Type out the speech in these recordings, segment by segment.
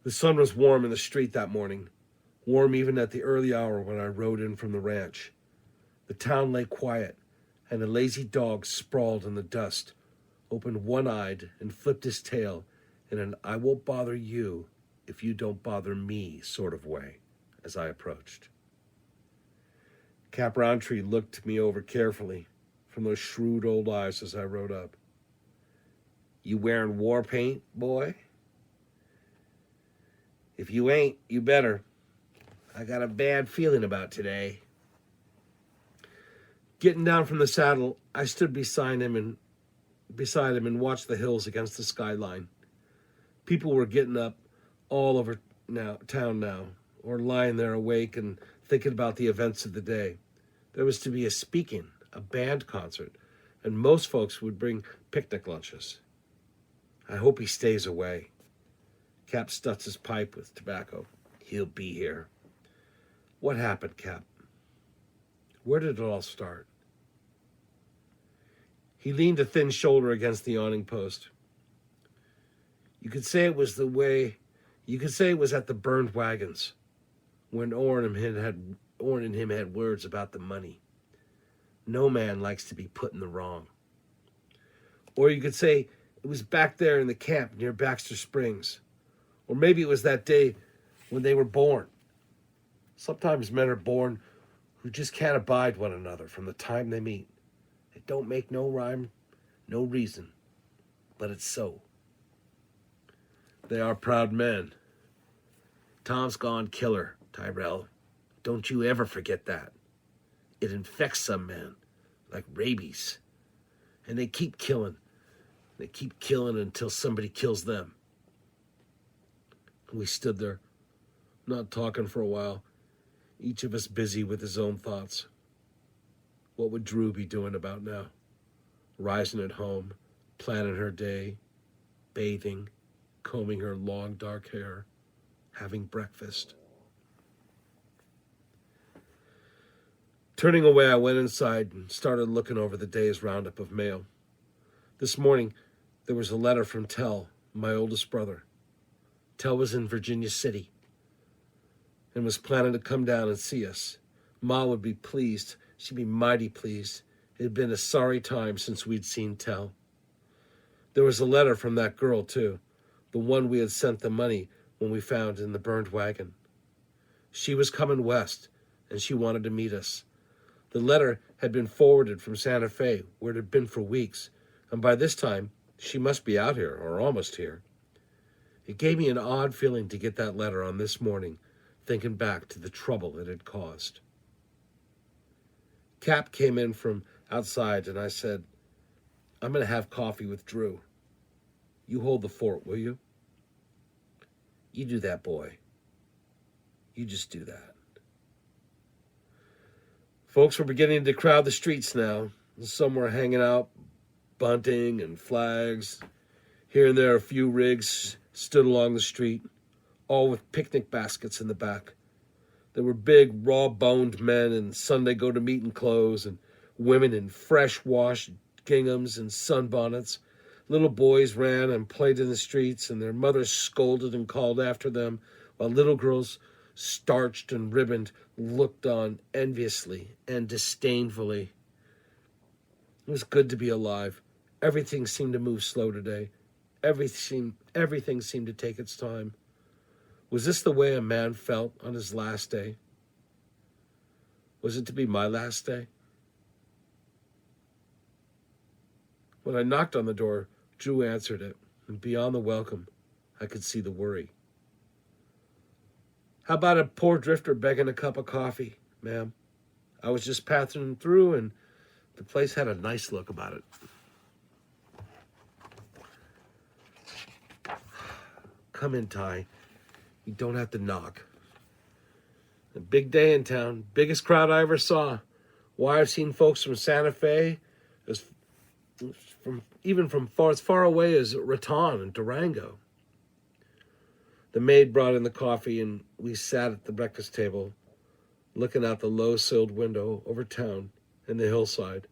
The sun was warm in the street that morning, warm even at the early hour when I rode in from the ranch. The town lay quiet, and a lazy dog sprawled in the dust, opened one-eyed and flipped his tail in an "I won't bother you if you don't bother me" sort of way as I approached. Cap Roundtree looked me over carefully from those shrewd old eyes as I rode up. "You wearing war paint, boy? If you ain't, you better. I got a bad feeling about today." Getting down from the saddle, I stood beside him and watched the hills against the skyline. People were getting up all over town now, or lying there awake and thinking about the events of the day. There was to be a band concert, and most folks would bring picnic lunches. I hope he stays away. Cap stuffed his pipe with tobacco. "He'll be here." "What happened, Cap? Where did it all start?" He leaned a thin shoulder against the awning post. You could say it was at the burned wagons, when Orrin and him had words about the money. No man likes to be put in the wrong. Or you could say it was back there in the camp near Baxter Springs. Or maybe it was that day when they were born. Sometimes men are born who just can't abide one another from the time they meet. It don't make no rhyme, no reason, but it's so. They are proud men. Tom's gone killer, Tyrel. Don't you ever forget that. It infects some men, like rabies. And they keep killing. They keep killing until somebody kills them. We stood there, not talking for a while, each of us busy with his own thoughts. What would Drew be doing about now? Rising at home, planning her day, bathing, combing her long dark hair, having breakfast. Turning away, I went inside and started looking over the day's roundup of mail. This morning, there was a letter from Tell, my oldest brother. Tell was in Virginia City and was planning to come down and see us. Ma would be pleased. She'd be mighty pleased. It had been a sorry time since we'd seen Tell. There was a letter from that girl, too, the one we had sent the money when we found in the burned wagon. She was coming west, and she wanted to meet us. The letter had been forwarded from Santa Fe, where it had been for weeks, and by this time, she must be out here, or almost here. It gave me an odd feeling to get that letter on this morning, thinking back to the trouble it had caused. Cap came in from outside, and I said, "I'm going to have coffee with Drew. You hold the fort, will you?" "You do that, boy. You just do that." Folks were beginning to crowd the streets now. Some were hanging out, bunting and flags. Here and there, a few rigs stood along the street, all with picnic baskets in the back. There were big, raw-boned men in Sunday go-to-meeting clothes and women in fresh-washed ginghams and sunbonnets. Little boys ran and played in the streets, and their mothers scolded and called after them, while little girls, starched and ribboned, looked on enviously and disdainfully. It was good to be alive. Everything seemed to move slow today. Everything seemed to take its time. Was this the way a man felt on his last day? Was it to be my last day? When I knocked on the door, Drew answered it, and beyond the welcome, I could see the worry. "How about a poor drifter begging a cup of coffee, ma'am? I was just passing through, and the place had a nice look about it." "Come in, Ty. You don't have to knock." A big day in town. Biggest crowd I ever saw. Why, I've seen folks from Santa Fe, even from as far away as Raton and Durango. The maid brought in the coffee, and we sat at the breakfast table, looking out the low-silled window over town and the hillside.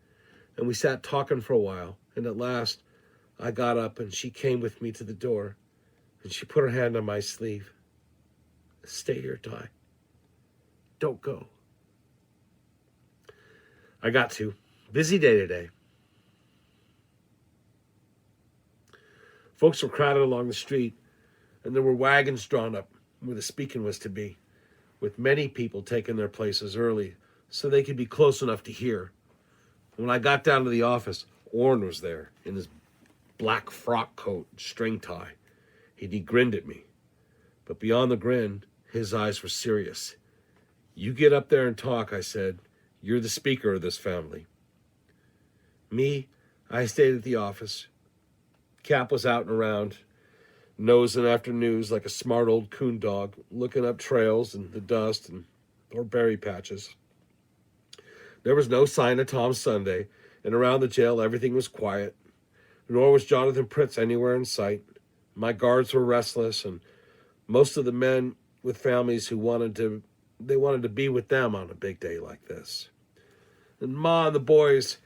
And we sat talking for a while, and at last I got up, and she came with me to the door, and she put her hand on my sleeve. Stay here, Ty. Don't go. I got to. Busy day today. Folks were crowded along the street, and there were wagons drawn up where the speaking was to be, with many people taking their places early so they could be close enough to hear. When I got down to the office, Orrin was there in his black frock coat and string tie. He grinned at me, but beyond the grin, his eyes were serious. You get up there and talk, I said. You're the speaker of this family. Me, I stayed at the office. Cap was out and around, nosing after news like a smart old coon dog, looking up trails and the dust or berry patches. There was no sign of Tom Sunday, and around the jail everything was quiet, nor was Jonathan Pritz anywhere in sight. My guards were restless, and most of the men with families who wanted to be with them on a big day like this. And Ma and the boys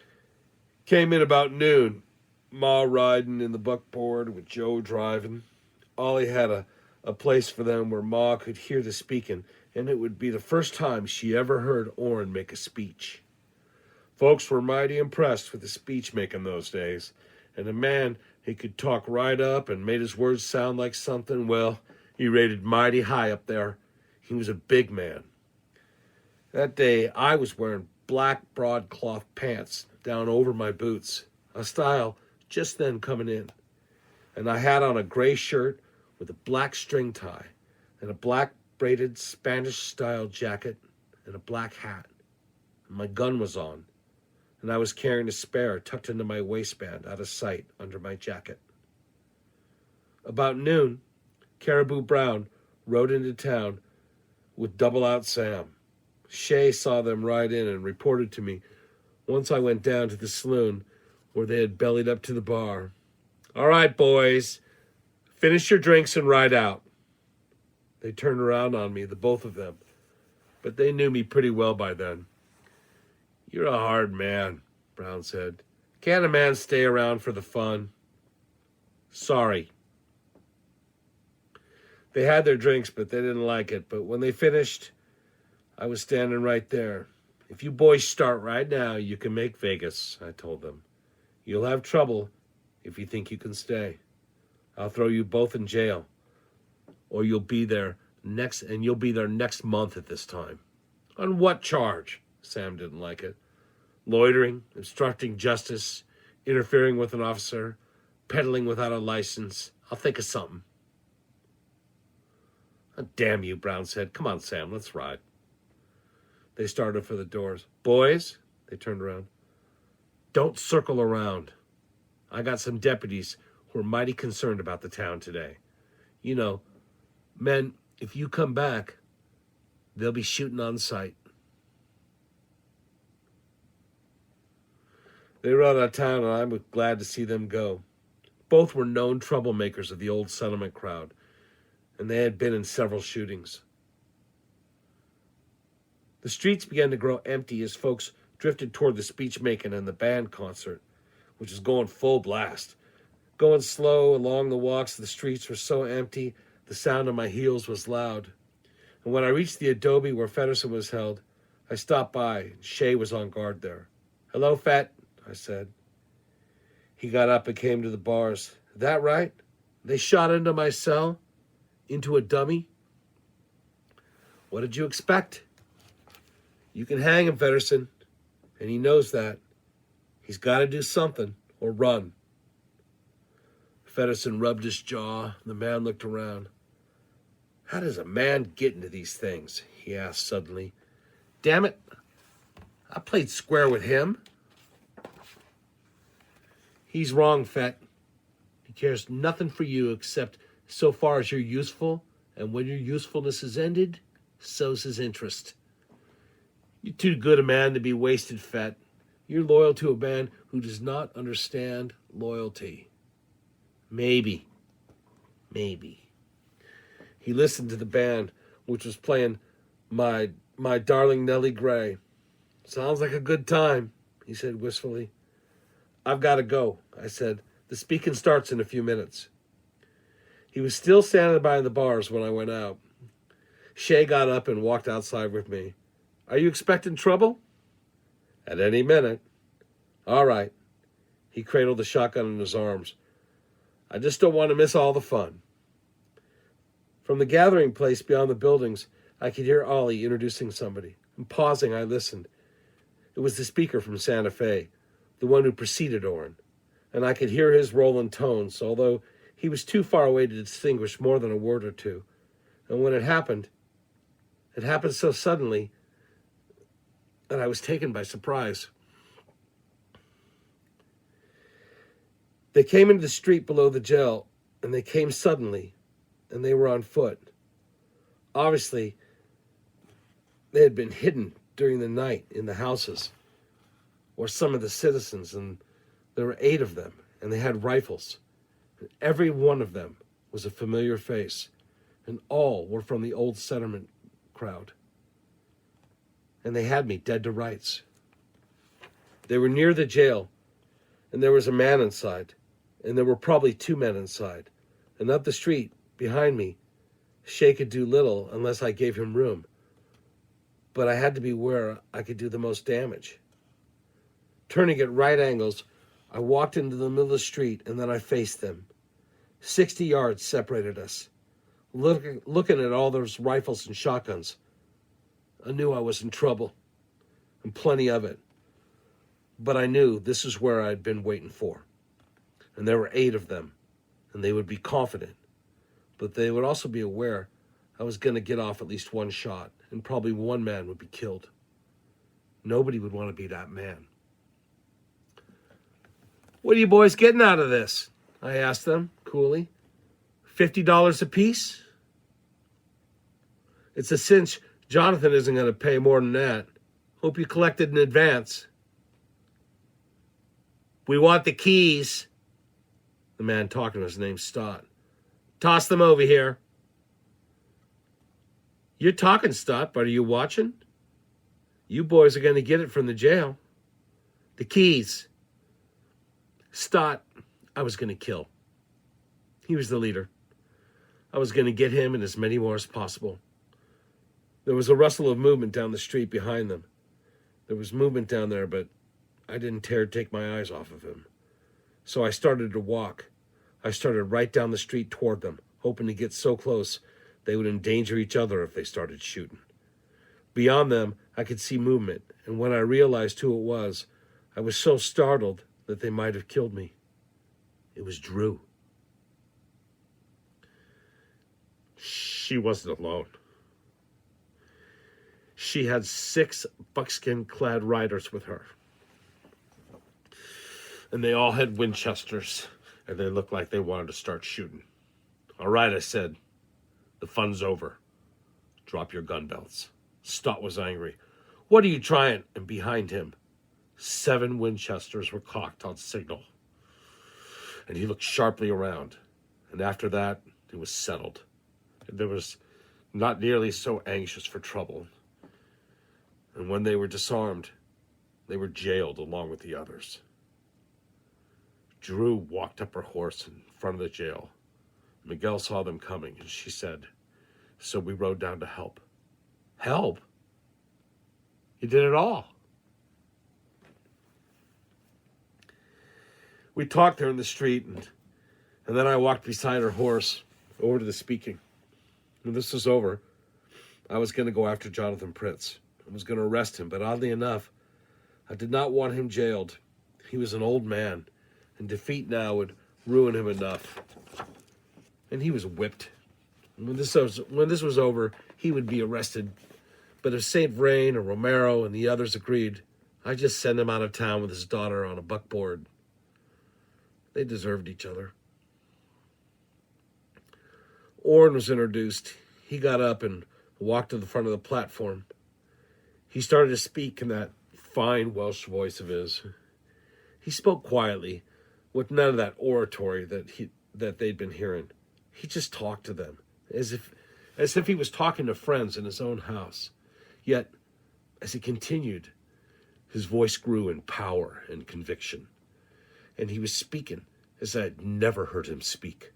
came in about noon, Ma riding in the buckboard with Joe driving. Ollie had a place for them where Ma could hear the speaking, and it would be the first time she ever heard Orrin make a speech. Folks were mighty impressed with the speech making those days, and a man who could talk right up and made his words sound like something, well, he rated mighty high up there. He was a big man. That day, I was wearing black broadcloth pants down over my boots, a style just then coming in. And I had on a gray shirt with a black string tie and a black braided Spanish-style jacket and a black hat. And my gun was on, and I was carrying a spare tucked into my waistband out of sight under my jacket. About noon, Caribou Brown rode into town with Double Out Sam. Shay saw them ride in and reported to me once I went down to the saloon where they had bellied up to the bar. All right, boys, finish your drinks and ride out. They turned around on me, the both of them, but they knew me pretty well by then. You're a hard man, Brown said. Can't a man stay around for the fun? Sorry. They had their drinks, but they didn't like it. But when they finished, I was standing right there. If you boys start right now, you can make Vegas, I told them. You'll have trouble if you think you can stay. I'll throw you both in jail, or you'll be there next month at this time. On what charge? Sam didn't like it. Loitering, obstructing justice, interfering with an officer, peddling without a license. I'll think of something. Oh, damn you, Brown said. Come on, Sam, let's ride. They started for the doors. Boys, they turned around. Don't circle around. I got some deputies who are mighty concerned about the town today. You know, men, if you come back, they'll be shooting on sight. They rode out of town, and I was glad to see them go. Both were known troublemakers of the old settlement crowd, and they had been in several shootings. The streets began to grow empty as folks drifted toward the speech-making and the band concert, which was going full blast. Going slow along the walks, the streets were so empty, the sound of my heels was loud. And when I reached the adobe where Feddersen was held, I stopped by, and Shay was on guard there. Hello, Fet, I said. He got up and came to the bars. That right? They shot into my cell? Into a dummy? What did you expect? You can hang him, Feddersen, and he knows that. He's got to do something or run. Feddersen rubbed his jaw. The man looked around. How does a man get into these things? He asked suddenly. Damn it, I played square with him. He's wrong, Fet. He cares nothing for you except so far as you're useful, and when your usefulness is ended, so's his interest. You're too good a man to be wasted, Fet. You're loyal to a man who does not understand loyalty. Maybe. He listened to the band, which was playing My Darling Nellie Gray. Sounds like a good time, he said wistfully. I've got to go, I said. The speaking starts in a few minutes. He was still standing by the bars when I went out. Shay got up and walked outside with me. Are you expecting trouble? At any minute. All right. He cradled the shotgun in his arms. I just don't want to miss all the fun. From the gathering place beyond the buildings, I could hear Ollie introducing somebody. And pausing, I listened. It was the speaker from Santa Fe, the one who preceded Orrin. And I could hear his rolling tones, although he was too far away to distinguish more than a word or two. And when it happened so suddenly that I was taken by surprise. They came into the street below the jail, and they came suddenly, and they were on foot. Obviously, they had been hidden during the night in the houses, or some of the citizens, and there were 8 of them, and they had rifles. And every one of them was a familiar face, and all were from the old settlement crowd. And they had me dead to rights. They were near the jail, and there was a man inside, and there were probably 2 men inside. And up the street, behind me, Shay could do little unless I gave him room. But I had to be where I could do the most damage. Turning at right angles, I walked into the middle of the street, and then I faced them. 60 yards separated us. Looking at all those rifles and shotguns, I knew I was in trouble, and plenty of it. But I knew this is where I'd been waiting for. And there were 8 of them, and they would be confident. But they would also be aware I was going to get off at least one shot, and probably one man would be killed. Nobody would want to be that man. What are you boys getting out of this? I asked them, coolly. $50 apiece? It's a cinch Jonathan isn't going to pay more than that. Hope you collected in advance. We want the keys. The man talking was named Stott. Toss them over here. You're talking, Stott, but are you watching? You boys are going to get it from the jail. The keys. Stott, I was going to kill. He was the leader. I was going to get him and as many more as possible. There was a rustle of movement down the street behind them. There was movement down there, but I didn't dare take my eyes off of him. So I started to walk. I started right down the street toward them, hoping to get so close they would endanger each other if they started shooting. Beyond them, I could see movement, and when I realized who it was, I was so startled that they might have killed me. It was Drew. She wasn't alone. She had 6 buckskin-clad riders with her. And they all had Winchesters, and they looked like they wanted to start shooting. All right, I said. The fun's over. Drop your gun belts. Stott was angry. What are you trying? And behind him, 7 Winchesters were cocked on signal. And he looked sharply around. And after that, it was settled. And there was not nearly so anxious for trouble. And when they were disarmed, they were jailed along with the others. Drew walked up her horse in front of the jail. Miguel saw them coming, and she said, so we rode down to help. Help? You did it all. We talked there in the street, and then I walked beside her horse over to the speaking. When this was over, I was going to go after Jonathan Pritz. I was going to arrest him, but oddly enough, I did not want him jailed. He was an old man, and defeat now would ruin him enough. And he was whipped. And when this was over, he would be arrested. But if St. Vrain or Romero and the others agreed, I'd just send him out of town with his daughter on a buckboard. They deserved each other. Orrin was introduced. He got up and walked to the front of the platform. He started to speak in that fine Welsh voice of his. He spoke quietly, with none of that oratory that they'd been hearing. He just talked to them, as if he was talking to friends in his own house. Yet, as he continued, his voice grew in power and conviction. And he was speaking as I had never heard him speak.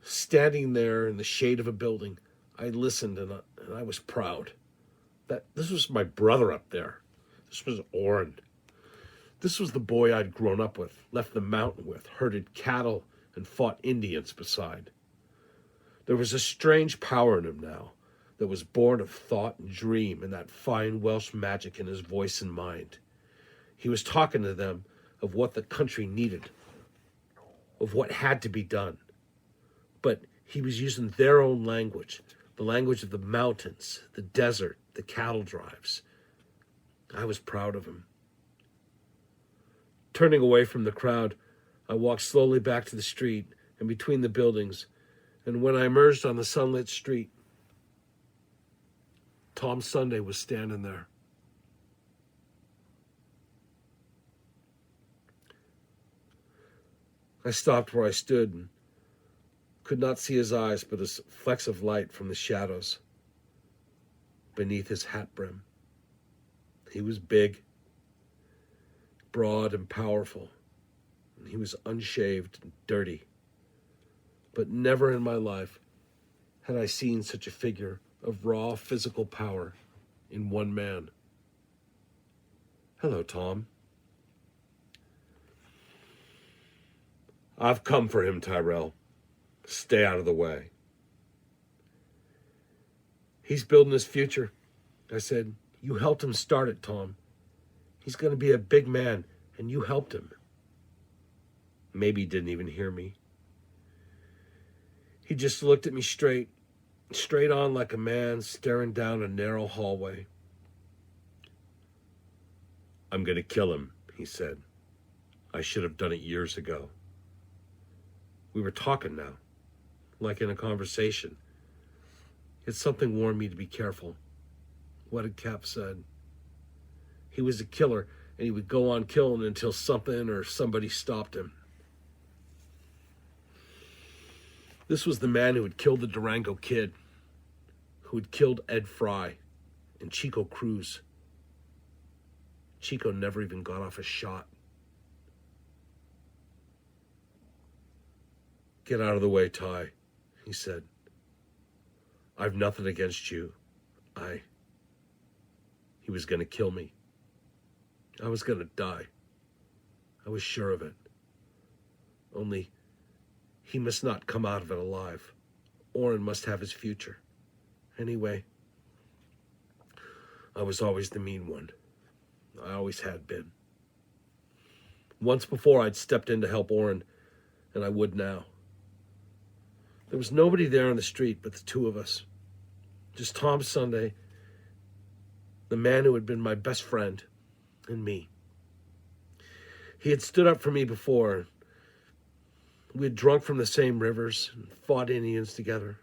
Standing there in the shade of a building, I listened, and I was proud. This was my brother up there. This was Oren. This was the boy I'd grown up with, left the mountain with, herded cattle, and fought Indians beside. There was a strange power in him now that was born of thought and dream and that fine Welsh magic in his voice and mind. He was talking to them of what the country needed, of what had to be done. But he was using their own language, the language of the mountains, the desert, the cattle drives. I was proud of him. Turning away from the crowd, I walked slowly back to the street and between the buildings, and when I emerged on the sunlit street, Tom Sunday was standing there. I stopped where I stood and could not see his eyes, but as flecks of light from the shadows beneath his hat brim. He was big, broad, and powerful, and he was unshaved and dirty. But never in my life had I seen such a figure of raw physical power in one man. Hello, Tom. I've come for him, Tyrel. Stay out of the way. He's building his future, I said. You helped him start it, Tom. He's going to be a big man, and you helped him. Maybe he didn't even hear me. He just looked at me straight on like a man staring down a narrow hallway. I'm going to kill him, he said. I should have done it years ago. We were talking now, like in a conversation. Yet something warned me to be careful. What had Cap said? He was a killer, and he would go on killing until something or somebody stopped him. This was the man who had killed the Durango Kid, who had killed Ed Fry and Chico Cruz. Chico never even got off a shot. Get out of the way, Ty, he said. I've nothing against you. He was going to kill me. I was going to die. I was sure of it. Only, he must not come out of it alive. Oren must have his future. Anyway, I was always the mean one. I always had been. Once before I'd stepped in to help Oren, and I would now. There was nobody there on the street but the two of us. Just Tom Sunday, the man who had been my best friend, and me. He had stood up for me before. We had drunk from the same rivers and fought Indians together.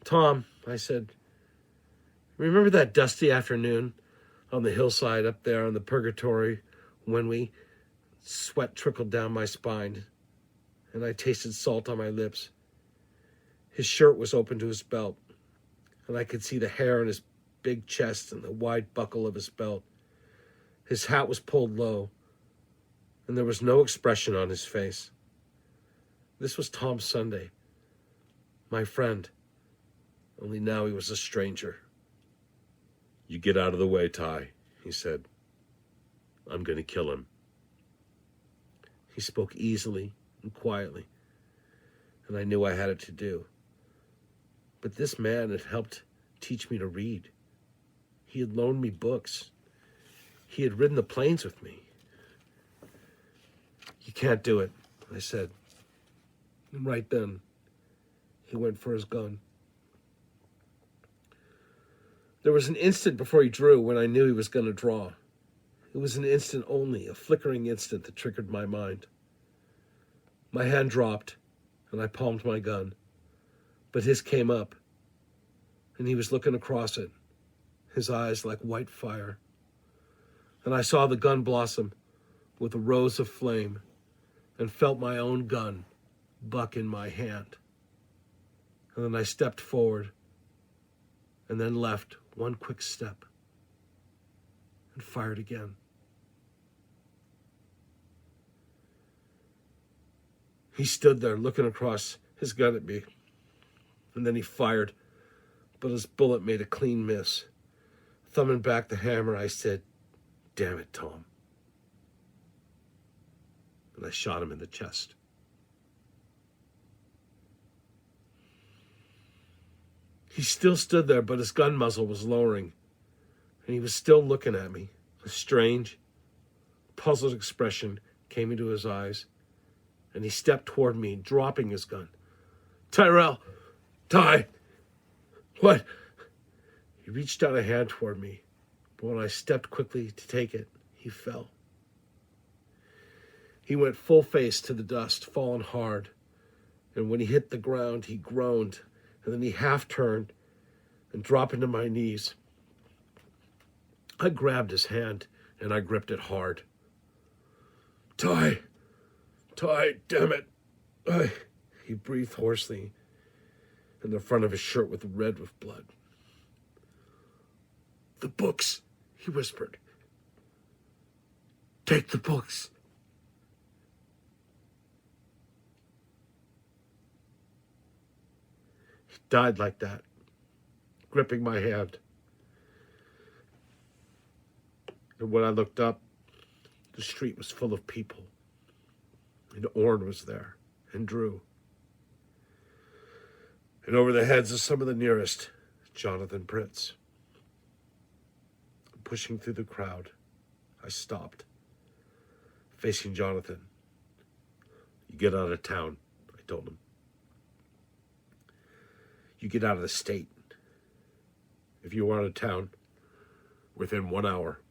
Tom, I said, remember that dusty afternoon on the hillside up there on the Purgatory when sweat trickled down my spine and I tasted salt on my lips? His shirt was open to his belt, and I could see the hair on his big chest and the wide buckle of his belt. His hat was pulled low, and there was no expression on his face. This was Tom Sunday, my friend, only now he was a stranger. You get out of the way, Ty, he said. I'm going to kill him. He spoke easily and quietly, and I knew I had it to do. But this man had helped teach me to read. He had loaned me books. He had ridden the plains with me. You can't do it, I said. And right then, he went for his gun. There was an instant before he drew when I knew he was going to draw. It was an instant only, a flickering instant that triggered my mind. My hand dropped, and I palmed my gun. But his came up, and he was looking across it, his eyes like white fire. And I saw the gun blossom with a rose of flame and felt my own gun buck in my hand. And then I stepped forward and then left one quick step and fired again. He stood there looking across his gun at me, and then he fired but his bullet made a clean miss. Thumbing back the hammer, I said, "Damn it, Tom." And I shot him in the chest. He still stood there, but his gun muzzle was lowering, and he was still looking at me. A strange, puzzled expression came into his eyes, and he stepped toward me, dropping his gun. "Tyrel! Ty! What?" He reached out a hand toward me, but when I stepped quickly to take it, he fell. He went full face to the dust, falling hard, and when he hit the ground, he groaned, and then he half turned and dropped into my knees. I grabbed his hand, and I gripped it hard. Ty, damn it. He breathed hoarsely, and the front of his shirt was red with blood. "The books," he whispered. "Take the books." He died like that, gripping my hand. And when I looked up, the street was full of people. And Orrin was there, and Drew. And over the heads of some of the nearest, Jonathan Prince. Pushing through the crowd, I stopped, facing Jonathan. "You get out of town," I told him. "You get out of the state. If you are out of town within 1 hour,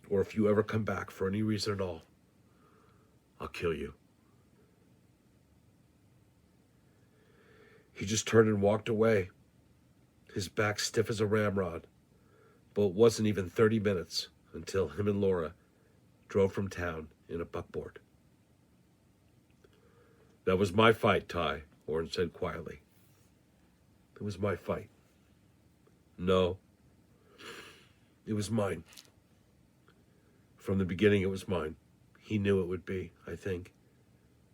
or if you ever come back for any reason at all, I'll kill you." He just turned and walked away, his back stiff as a ramrod. But it wasn't even 30 minutes until him and Laura drove from town in a buckboard. "That was my fight, Ty," Orrin said quietly. "It was my fight." "No, it was mine. From the beginning, it was mine. He knew it would be, I think.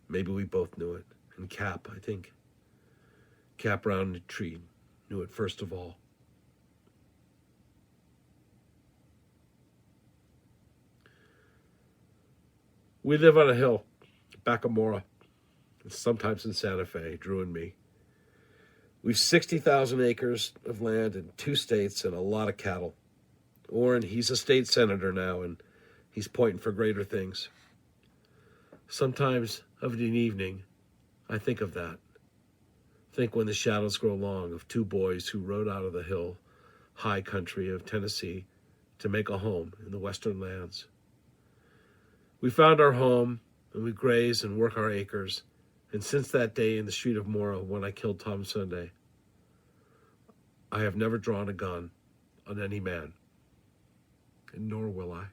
Maybe we both knew it. And Cap, I think. Cap Roundtree knew it first of all. We live on a hill, back of Mora, and sometimes in Santa Fe, Drew and me. We've 60,000 acres of land in 2 states and a lot of cattle. Orrin, he's a state senator now, and he's pointing for greater things. Sometimes of an evening, I think of that. Think when the shadows grow long of 2 boys who rode out of the hill, high country of Tennessee to make a home in the western lands. We found our home, and we graze and work our acres, and since that day in the street of Mora when I killed Tom Sunday, I have never drawn a gun on any man, and nor will I.